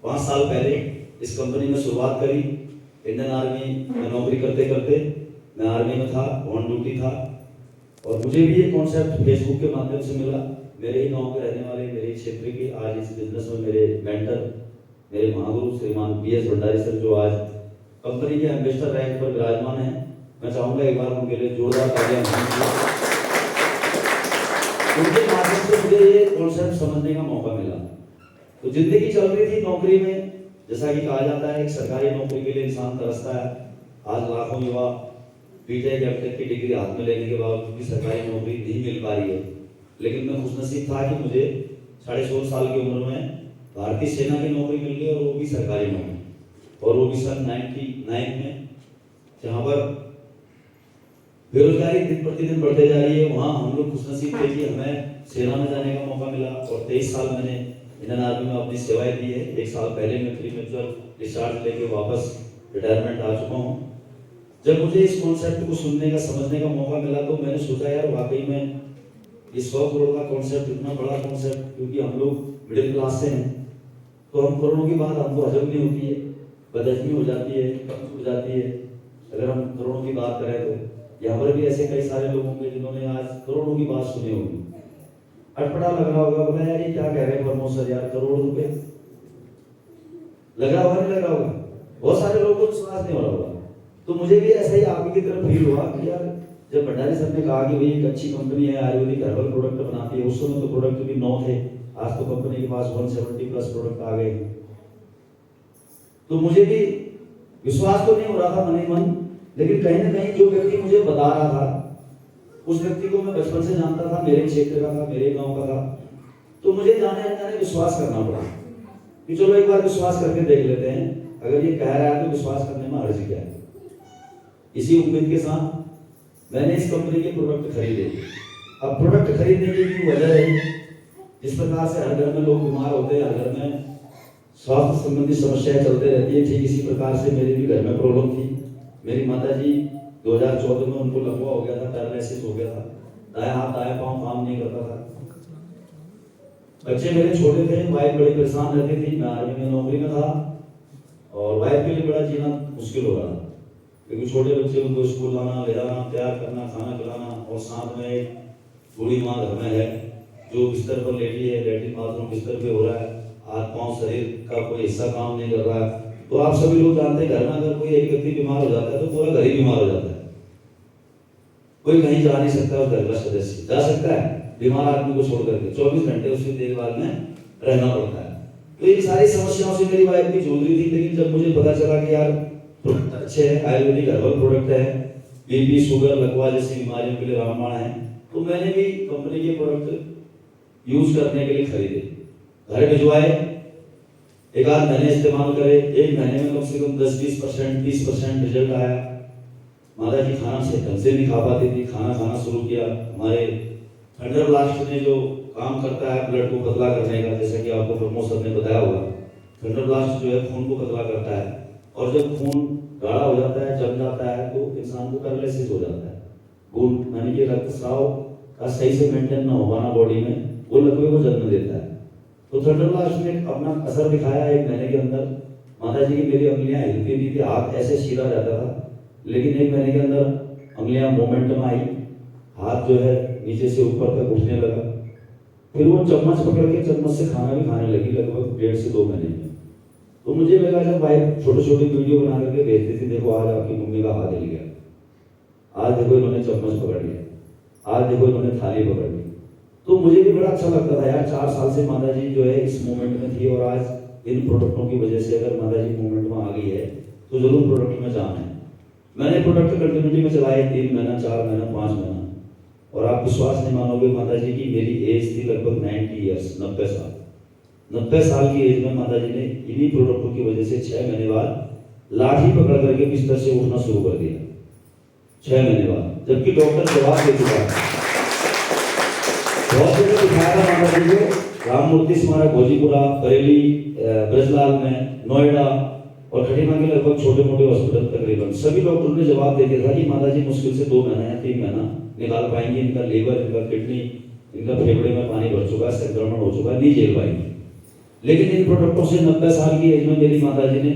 5 साल पहले इस कंपनी में शुरुआत करी। इंडियन आर्मी में नौकरी करते करते मैं आर्मी में था, ऑन ड्यूटी था, और मुझे भी ये कॉन्सेप्ट फेसबुक के माध्यम से मिला। मेरे ही गांव के रहने वाले, मेरे ही क्षेत्र के, आज इस बिजनेस में मेरे मेंटर, मेरे महागुरु श्रीमान BS भंडारी सर, जो आज कंपनी के एम्बेसडर रैंक पर विराजमान हैं, मैं चाहूंगा एक बार उनके लिए जोरदार तालियां हों। उनके माध्यम से मुझे ये कॉन्सेप्ट समझने का मौका मिला। तो जिंदगी चल रही थी नौकरी में, जैसा कि कहा जाता है, एक सरकारी नौकरी के लिए इंसान तरसता है। आज लाखों युवा बीटेक एमटेक की डिग्री हाथ में लेने के बावजूद भी सरकारी नौकरी नहीं मिल पा रही है। लेकिन मैं खुशनसीब था कि मुझे 16.5 साल की उम्र में भारतीय सेना की नौकरी मिल गई, और वो भी सरकारी नौकरी, और वो भी सन 99 में, जहाँ पर बेरोजगारी दिन प्रतिदिन बढ़ते जा रही है। वहाँ हम लोग खुशनसीब थे कि हमें सेना में जाने का मौका मिला, और 23 साल मैंने इंडियन आर्मी में अपनी सेवाएं दी है। 1 साल पहले मैं प्रीमेच्योर डिस्चार्ज लेके वापस रिटायरमेंट आ चुका हूँ। जब मुझे इस कॉन्सेप्ट को सुनने का, समझने का मौका मिला, तो मैंने सोचा यार वाकई में ये 100 करोड़ का कॉन्सेप्ट इतना बड़ा कॉन्सेप्ट, क्योंकि हम लोग मिडिल क्लास से हैं, तो हम करोड़ों की बात हमको हजम नहीं होती है, बदहजमी हो जाती है, कम हो जाती है। अगर हम करोड़ों की बात करें तो यहाँ पर भी ऐसे कई सारे लोग होंगे जिन्होंने आज करोड़ों की बात सुनी होगी। अटपटा लग रहा होगा, बोला यार ये क्या कह रहे हैं प्रमोद सर, यार करोड़ रुपए लग रहा होगा, नहीं लग रहा होगा? बहुत सारे लोगों को विश्वास नहीं हो रहा होगा। तो मुझे भी ऐसा ही आप की तरफ फील हुआ कि यार जब भंडारी सर ने कहा कि भाई एक अच्छी कंपनी है, आयुर्वेदिक हर्बल प्रोडक्ट बनाती है, उस समय तो प्रोडक्ट भी 9 थे, आज तो कंपनी के पास 170 प्लस प्रोडक्ट आ गए। तो मुझे भी विश्वास तो नहीं हो रहा था मन ही मन, लेकिन कहीं ना कहीं जो व्यक्ति मुझे बता रहा था, उस व्यक्ति को मैं बचपन से जानता था, मेरे क्षेत्र का था, मेरे गांव का था। तो मुझे जाने अनजाने विश्वास करना पड़ा कि चलो एक बार विश्वास करके देख लेते हैं, अगर ये कह रहा है तो विश्वास करने में अर्ज क्या है। इसी उम्मीद के साथ मैंने इस कंपनी के प्रोडक्ट खरीदे। अब प्रोडक्ट खरीदने की भी वजह है, जिस प्रकार से हर घर में लोग बीमार होते हैं, हर घर में स्वास्थ्य संबंधी समस्याएं चलते रहती है, ठीक इसी प्रकार से मेरे भी घर में प्रॉब्लम थी। मेरी माता जी 2014 में उनको लकवा हो गया था, पैरालिसिस हो गया था, दायां हाथ दायां पांव काम नहीं करता था। बच्चे मेरे छोटे थे, वाइफ बड़ी परेशान रहती थी, मैं आर्मी में नौकरी में था, और वाइफ के लिए बड़ा जीना मुश्किल हो रहा था, क्योंकि छोटे बच्चे उनको स्कूल लाना, ले जाना, तैयार करना, खाना खिलाना, और साथ में एक बूढ़ी माँ घर में है जो बिस्तर पर लेटी है, लैट्रिन बाथरूम बिस्तर पे हो रहा है, हाथ पांव शरीर का कोई हिस्सा काम नहीं कर रहा है। तो आप सभी लोग जानते हैं, घर में अगर कोई एक व्यक्ति बीमार हो जाता है तो पूरा घर ही बीमार हो जाता है। कोई कहीं जा नहीं सकता, उस घर का सदस्य जा सकता है बीमार आदमी को छोड़ करके, 24 घंटे उसकी देखभाल में रहना पड़ता है। तो ये सारी समस्याओं से मेरी वाइफ भी जूझ रही थी। लेकिन जब मुझे पता चला कि यार प्रोडक्ट अच्छे हैं, आयुर्वेदिक हर्बल प्रोडक्ट है, बीपी शुगर लकवा जैसी बीमारियों के लिए रामबाण है, तो मैंने भी कंपनी के प्रोडक्ट यूज करने के लिए खरीदे, घर भिजवाए, एक आध महीने इस्तेमाल करे। 1 महीने में कम से कम 10-20% 30% रिजल्ट आया। माता जी खाना से ढंग से नहीं खा पाती थी, खाना खाना शुरू किया। हमारे थंडर ब्लास्ट ने जो काम करता है ब्लड को पतला करने का, जैसा कि आपको प्रमोद सर ने बताया होगा, थंडर ब्लास्ट जो है खून को पतला करता है, और जब खून गाढ़ा हो जाता है, जम जाता है, तो इंसान को पैरालिसिस हो जाता है। खून यानी कि रक्तस्राव का सही से मेंटेन न हो पाना बॉडी में, वो लकवे को जन्म देता है। तो थंडर ब्लास्ट ने अपना असर दिखाया। 1 महीने के अंदर माता जी की मेरी अंगुलियां हिलती नहीं थी, हाथ ऐसे सीधा रहता था, लेकिन 1 महीने के अंदर अंगुलियां मोमेंट में आई, हाथ जो है नीचे से ऊपर तक उठने लगा। फिर वो चम्मच पकड़ के चम्मच से खाना भी खाने लगी, लगभग 1.5 से 2 महीने में। तो मुझे लगा, जब वाइफ छोटे छोटे वीडियो बना करके भेजती थी, देखो आज आपकी मम्मी का हाथ हिल गया, आज देखो इन्होंने चम्मच पकड़ लिया, आज देखो इन्होंने थाली पकड़ ली। तो मुझे भी बड़ा अच्छा लगता था यार, 4 साल से माता जी जो है इस मोमेंट में थी, और आज इन प्रोडक्टों की वजह से अगर माता जी मोमेंट में आ गई है तो जरूर प्रोडक्ट में जान है। मैंने प्रोडक्ट कंटिन्यूटी में चलाए 3 महीना, 4 महीना, 5 महीना, और आप विश्वास नहीं मानोगे माता जी की मेरी एज थी लगभग 90 ईयर्स, 90 साल। 90 साल की एज में माता जी ने इन्हीं प्रोडक्टों की वजह से 6 महीने बाद लाठी पकड़ करके बिस्तर से उठना शुरू कर दिया, 6 महीने बाद, जबकि डॉक्टर जवाब दे चुका है। बहुत जगह दिखाया था माता जी को, राम मूर्ति स्मारक भोजीपुरा, बरेली, ब्रजलाल में, नोएडा और खटीमा के लगभग छोटे मोटे हॉस्पिटल तकरीबन सभी डॉक्टरों ने जवाब दे दिया था कि माता जी मुश्किल से 2 महीना या 3 महीना निकाल पाएंगे, इनका लीवर, इनका किडनी, इनका फेफड़े में पानी भर चुका है, संक्रमण हो चुका है, नहीं झेल पाएंगे। लेकिन इन प्रोडक्टों से 90 साल की एज में मेरी माता जी ने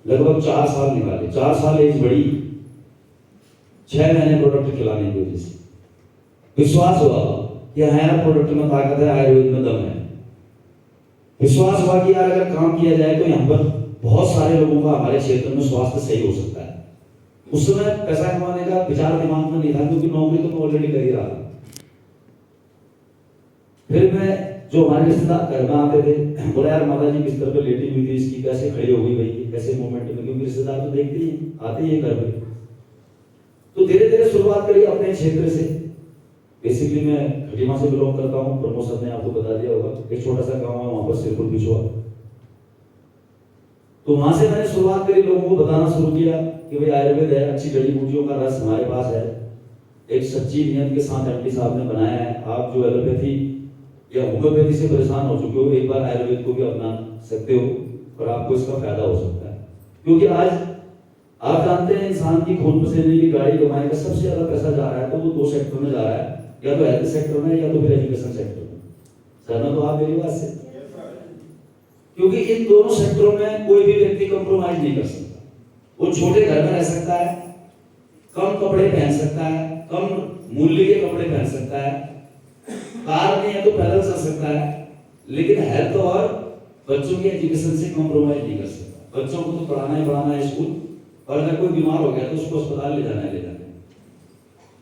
लगभग 4 साल निकाले। 4 साल एज बढ़ी 6 महीने प्रोडक्ट खिलाने की वजह से। विश्वास हुआ कि हमारा प्रोडक्ट में ताकत है, आयुर्वेद में दम है। विश्वास हुआ कि यार अगर काम किया जाए तो यहाँ पर बहुत सारे लोगों का हमारे क्षेत्र में स्वास्थ्य सही हो सकता है। उस समय पैसा कमाने का विचार दिमाग में नहीं था, क्योंकि नौकरी तो मैं ऑलरेडी कर ही रहा था। फिर मैं जो हमारे रिश्तेदार घर में आते थे, बोला यार माता जी बिस्तर पे लेटी हुई थी, इसकी कैसे खड़ी हो गई भाई, कैसे मूवमेंट में, क्योंकि रिश्तेदार तो देखते ही आते ही घर पे। तो धीरे धीरे शुरुआत करी अपने क्षेत्र से। बेसिकली मैं खटीमा से बिलोंग करता हूँ, प्रमोद ने आपको बता दिया होगा। एक छोटा सा गांव है वहां पर, सिरपुर बिछुआ। तो वहां से मैंने शुरुआत करी, लोगों को बताना शुरू किया कि भाई आयुर्वेद है, अच्छी जड़ी बूटियों का रस हमारे पास है, एक सच्ची नियत के साथ एमडी साहब ने बनाया है। आप जो एलोपैथी या होम्योपैथी से परेशान हो चुके हो, एक बार आयुर्वेद को भी अपना सकते हो और आपको इसका फायदा हो सकता है। क्योंकि आज आप जानते हैं इंसान की खून पसीने की गाड़ी कमाने का सबसे ज्यादा पैसा जा रहा है, तो वो 2 सेक्टर में जा रहा है, या तो हेल्थ सेक्टर में या तो फिर एजुकेशन सेक्टर में। सहमत हो आप मेरी बात से? क्योंकि इन दोनों सेक्टरों में कोई भी व्यक्ति कंप्रोमाइज नहीं कर सकता। वो छोटे घर में रह सकता है, कम कपड़े पहन सकता है, कम मूल्य के कपड़े पहन सकता है, कार नहीं है तो पैदल चल सकता है, लेकिन हेल्थ और बच्चों की एजुकेशन से कंप्रोमाइज नहीं कर सकता। बच्चों को तो पढ़ाना है स्कूल, और अगर कोई बीमार हो गया तो उसको अस्पताल ले जाना है।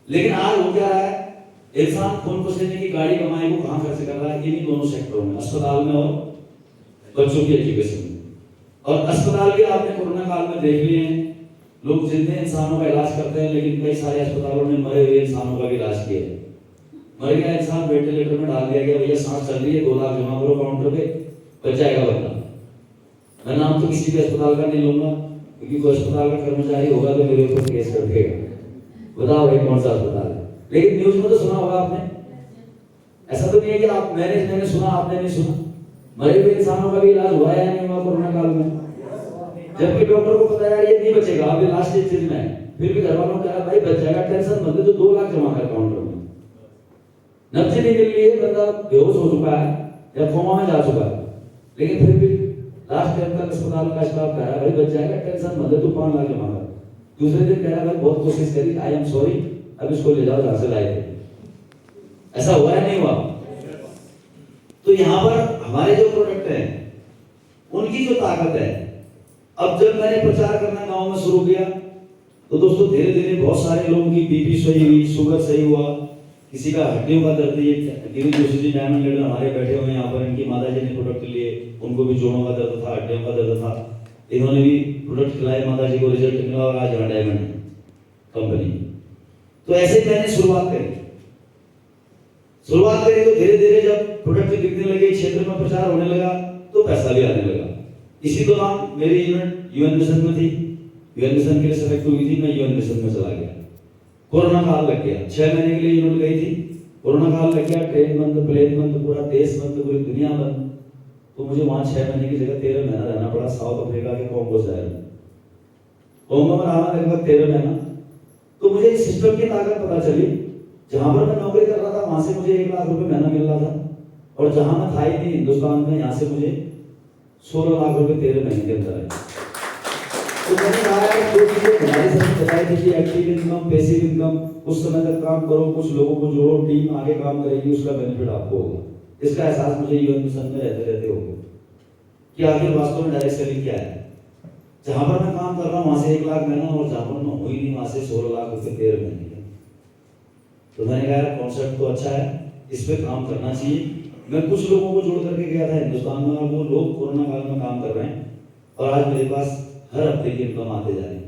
लेकिन आज हो क्या रहा है, इंसान खून पसीने की गाड़ी कमाई को कहां खर्च कर रहा है? इन्हीं दोनों सेक्टरों में, अस्पताल में और बच्चों की एजुकेशन में। और अस्पताल भी आपने कोरोना काल में देख लिए हैं, लोग जिंदे इंसानों का इलाज करते हैं, लेकिन कई सारे अस्पतालों ने मरे हुए इंसानों का भी इलाज किया है। मर गया इंसान, वेंटिलेटर में डाल दिया गया, भैया सांस चल रही है, 2 लाख जमा करो काउंटर पे, बच जाएगा बंदा। मैं नाम तो किसी भी अस्पताल का नहीं लूंगा, क्योंकि कोई अस्पताल का कर्मचारी होगा तो मेरे ऊपर केस कर देगा। बताओ भाई कौन सा अस्पताल है? लेकिन न्यूज में तो सुना होगा आपने। ऐसा तो नहीं है कि आप मैंने सुना आपने नहीं सुना। मरे हुए इंसानों का भी इलाज हुआ है या नहीं हुआ कोरोना काल में? जबकि डॉक्टर को पता है ये नहीं बचेगा, अभी लास्ट स्टेज में है, फिर भी घर वालों ने कहा भाई बच जाएगा, टेंशन मत ले, तो 2 लाख जमा कर काउंटर में। नब्ज नहीं मिल रही है, बंदा बेहोश हो चुका है या कोमा में जा चुका है, लेकिन फिर भी लास्ट टाइम तक अस्पताल का स्टाफ कह रहा है भाई बच जाएगा, टेंशन मत ले, तू 5 लाख जमा कर। दूसरे दिन कह रहा है भाई बहुत कोशिश करी, आई एम सॉरी, अब इसको ले जाओ जहां से लाए थे। ऐसा हुआ है नहीं हुआ? तो यहाँ पर हमारे जो प्रोडक्ट हैं उनकी जो ताकत है, अब जब मैंने प्रचार करना गांव में शुरू किया तो दोस्तों धीरे धीरे बहुत सारे लोगों की बीपी सही हुई, शुगर सही हुआ, किसी का हड्डियों का दर्द, ये गिरी जोशी जी डायमंड लीडर हमारे बैठे हुए हैं यहाँ पर, इनकी माता जी ने प्रोडक्ट लिए, उनको भी जोड़ों का दर्द था, हड्डियों का दर्द था, इन्होंने भी प्रोडक्ट खिलाए, माता जी को रिजल्ट मिला और आज यहाँ डायमंड कंपनी। तो ऐसे मैंने शुरुआत करी तो धीरे धीरे जब प्रोडक्ट बिकने लगे, क्षेत्र में प्रचार होने लगा, तो पैसा भी आने लगा। इसी दौरान मेरी यूनिट यूएन मिशन में थी, यूएन मिशन के लिए सेलेक्ट हुई थी, मैं यूएन मिशन में चला गया। कोरोना काल लग गया, 6 महीने के लिए यूनिट गई थी, कोरोना काल लग गया, ट्रेन बंद, प्लेन बंद, पूरा देश बंद, पूरी दुनिया बंद। तो मुझे वहां 6 महीने की जगह 13 महीना रहना पड़ा, साउथ अफ्रीका के कॉन्गो शहर में। कॉन्गो में रहा लगभग 13 महीना। तो मुझे इस सिस्टम की ताकत पता चली, जहां पर मैं नौकरी कर रहा था वहां से मुझे 1 लाख रुपए महीना मिल रहा था, और जहां मैं था ही नहीं हिंदुस्तान में, यहाँ से मुझे 16 लाख रुपए 13 महीने के अंदर आए। तो मैंने कहा है जो चीजें हमारे साथ बताई थी कि एक्टिव इनकम, पैसिव इनकम, कुछ समय तक काम करो, कुछ लोगों को जोड़ो, टीम आगे काम करेगी, उसका बेनिफिट आपको होगा। इसका एहसास मुझे यूएन मिशन में रहते रहते हो गया कि आखिर वास्तव में डायरेक्ट सेलिंग क्या है। जहां पर मैं काम कर रहा हूँ वहां से 1 लाख महीना, और जहां पर मैं हुई नहीं वहां से 16 लाख रुपए 13 महीने। तो मैंने कहा कॉन्सेप्ट तो अच्छा है, इस पे काम करना चाहिए। मैं कुछ लोगों को जोड़ करके गया था हिंदुस्तान में, और वो लोग कोरोना काल में काम कर रहे हैं, और आज मेरे पास हर हफ्ते की इनकम आते जा रही है।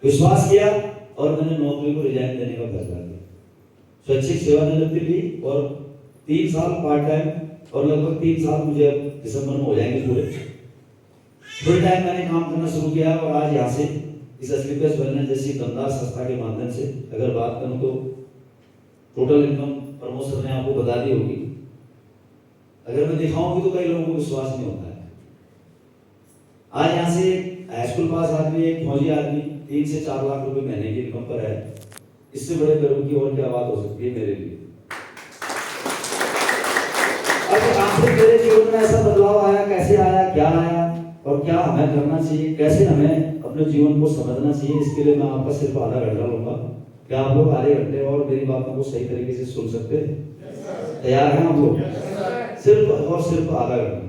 विश्वास किया और मैंने नौकरी को रिजाइन देने का फैसला किया, स्वैच्छिक सेवानिवृत्ति ली, और 3 साल पार्ट टाइम, और लगभग 3 साल मुझे अब दिसंबर में हो जाएंगे पूरे, फुल टाइम मैंने काम करना शुरू किया। और आज यहाँ से इस स्लीपलेस वेलनेस जैसी दमदार संस्था के माध्यम से अगर बात करूं तो टोटल इनकम प्रमोद सर ने आपको बता दी होगी, अगर मैं दिखाऊंगी तो कई लोगों को विश्वास नहीं होता है। आज यहाँ से हाई स्कूल पास आदमी, एक फौजी आदमी 3 से 4 लाख रुपए महीने की इनकम पर है। इससे बड़े गर्व की और क्या बात हो सकती है मेरे लिए। अब आखिर मेरे जीवन में ऐसा बदलाव आया, कैसे आया, क्या आया और क्या हमें करना चाहिए, कैसे हमें अपने जीवन को समझना चाहिए, इसके लिए मैं आपका सिर्फ आधा घंटा लूंगा। क्या आप लोग आधे घंटे और मेरी बातों को सही तरीके से सुन सकते हैं? तैयार हैं आप लोग? सिर्फ और सिर्फ आधा घंटा।